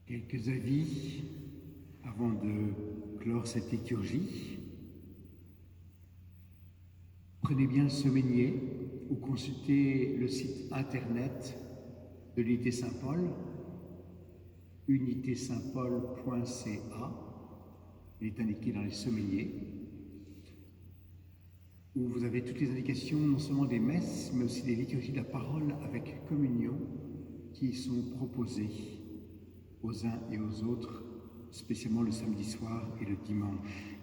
Quelques avis avant de clore cette liturgie. Prenez bien le semainier ou consultez le site internet de l'Unité Saint-Paul, unitésaintpaul.ca. Il est indiqué dans les semainiers, où vous avez toutes les indications, non seulement des messes, mais aussi des liturgies de la parole avec communion qui sont proposées aux uns et aux autres, spécialement le samedi soir et le dimanche,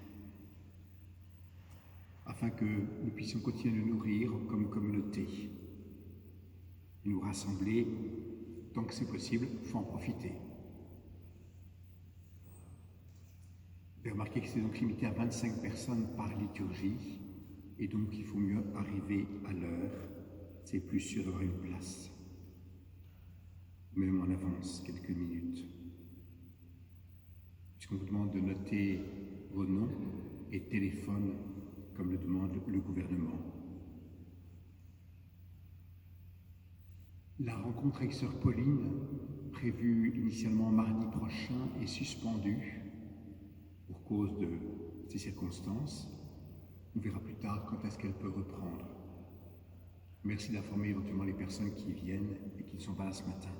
afin que nous puissions continuer de nous nourrir comme communauté. Nous rassembler, tant que c'est possible, il faut en profiter. Vous avez remarqué que c'est donc limité à 25 personnes par liturgie, et donc il faut mieux arriver à l'heure, c'est plus sûr d'avoir une place. Même en avance, quelques minutes. Puisqu'on vous demande de noter vos noms et téléphones, comme le demande le gouvernement. La rencontre avec sœur Pauline, prévue initialement mardi prochain, est suspendue pour cause de ces circonstances. On verra plus tard quand est-ce qu'elle peut reprendre. Merci d'informer éventuellement les personnes qui viennent et qui ne sont pas là ce matin.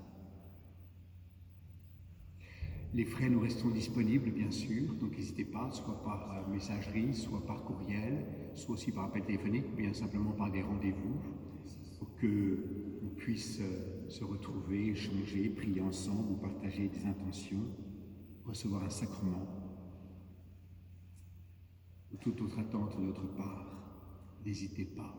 Les frais, nous restons disponibles, bien sûr, donc n'hésitez pas, soit par messagerie, soit par courriel, soit aussi par appel téléphonique, ou bien simplement par des rendez-vous, pour qu'on puisse se retrouver, échanger, prier ensemble, ou partager des intentions, recevoir un sacrement, ou toute autre attente de notre part. N'hésitez pas.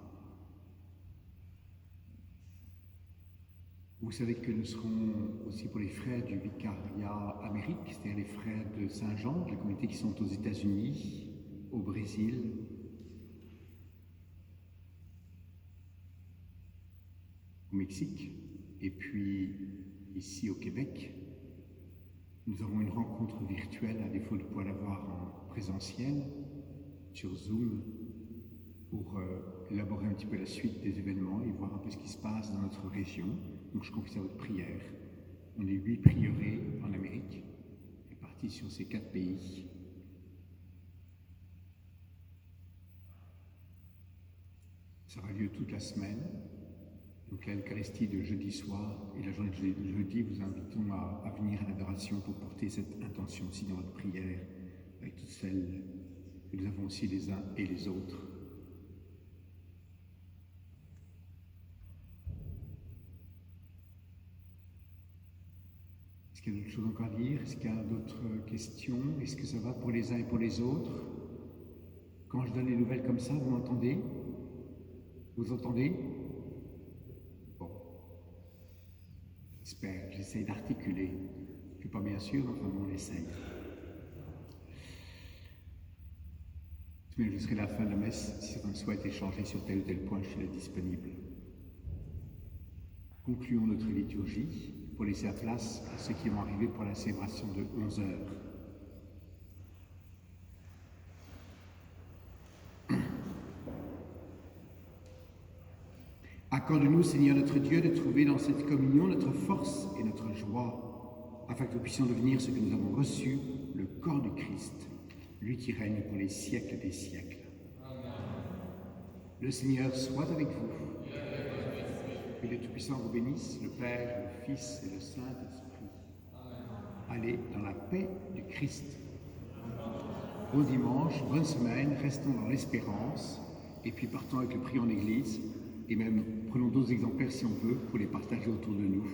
Vous savez que nous serons aussi pour les frères du vicariat Amérique, c'est-à-dire les frères de Saint-Jean, les communautés qui sont aux États-Unis, au Brésil, au Mexique, et puis ici au Québec. Nous aurons une rencontre virtuelle, à défaut de pouvoir l'avoir en présentiel, sur Zoom, pour élaborer un petit peu la suite des événements et voir un peu ce qui se passe dans notre région. Donc je confie ça à votre prière. On est 8 prieurés en Amérique, répartis sur ces 4 pays. Ça aura lieu toute la semaine. Donc l'Eucharistie de jeudi soir et la journée de jeudi, vous invitons à venir à l'adoration pour porter cette intention aussi dans votre prière, avec toutes celles que nous avons aussi les uns et les autres. Est-ce qu'il y a d'autres choses encore à dire? Est-ce qu'il y a d'autres questions? Est-ce que ça va pour les uns et pour les autres? Quand je donne les nouvelles comme ça, vous m'entendez? Vous entendez? Bon. J'espère, j'essaye d'articuler. Je ne suis pas bien sûr, enfin on essaye. Mais jusqu'à la fin de la messe, si on souhaite échanger sur tel ou tel point, je suis là disponible. Concluons notre liturgie pour laisser la place à ceux qui vont arriver pour la célébration de 11 heures. Accorde-nous, Seigneur notre Dieu, de trouver dans cette communion notre force et notre joie, afin que nous puissions devenir ce que nous avons reçu, le corps du Christ, lui qui règne pour les siècles des siècles. Amen. Le Seigneur soit avec vous. Que le Tout-Puissant vous bénisse, le Père, le Fils et le Saint-Esprit. Allez dans la paix du Christ. Bon dimanche, bonne semaine, restons dans l'espérance, et puis partons avec le prix en Église, et même prenons d'autres exemplaires si on veut, pour les partager autour de nous.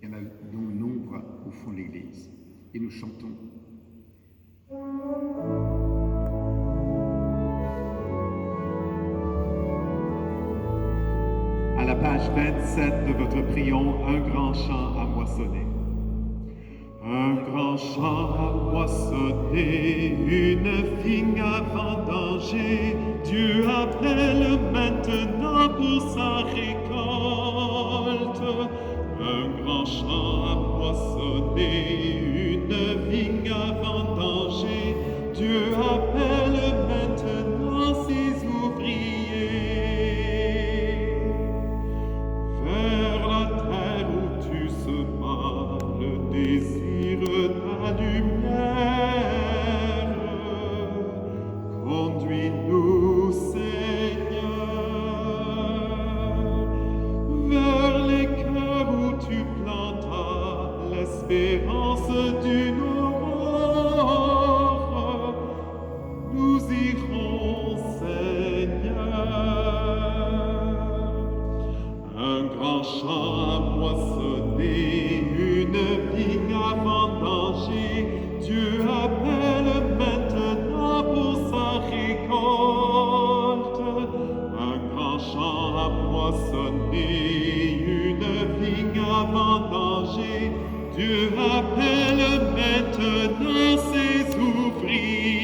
Il y en a dont nombre au fond de l'Église. Et nous chantons. À la page 27 de votre prion, un grand chant à moissonner. Un grand champ à moissonner, une vigne à vendanger. Dieu appelle maintenant pour sa récolte. Un grand champ à moissonner, une vigne à vendanger. Dieu appelle maintenant ses ouvriers. Vers la terre où tu semas le désir ta lumière. Conduis-nous, Seigneur, vers les cœurs où tu plantas l'espérance d'une aurore. Nous irons, Seigneur. Un grand champ à moissonner, une vigne à vendanger. Dieu appelle maintenant pour sa récolte. Un grand champ à moissonner, une vigne à vendanger. Dieu appelle maintenant ses ouvriers.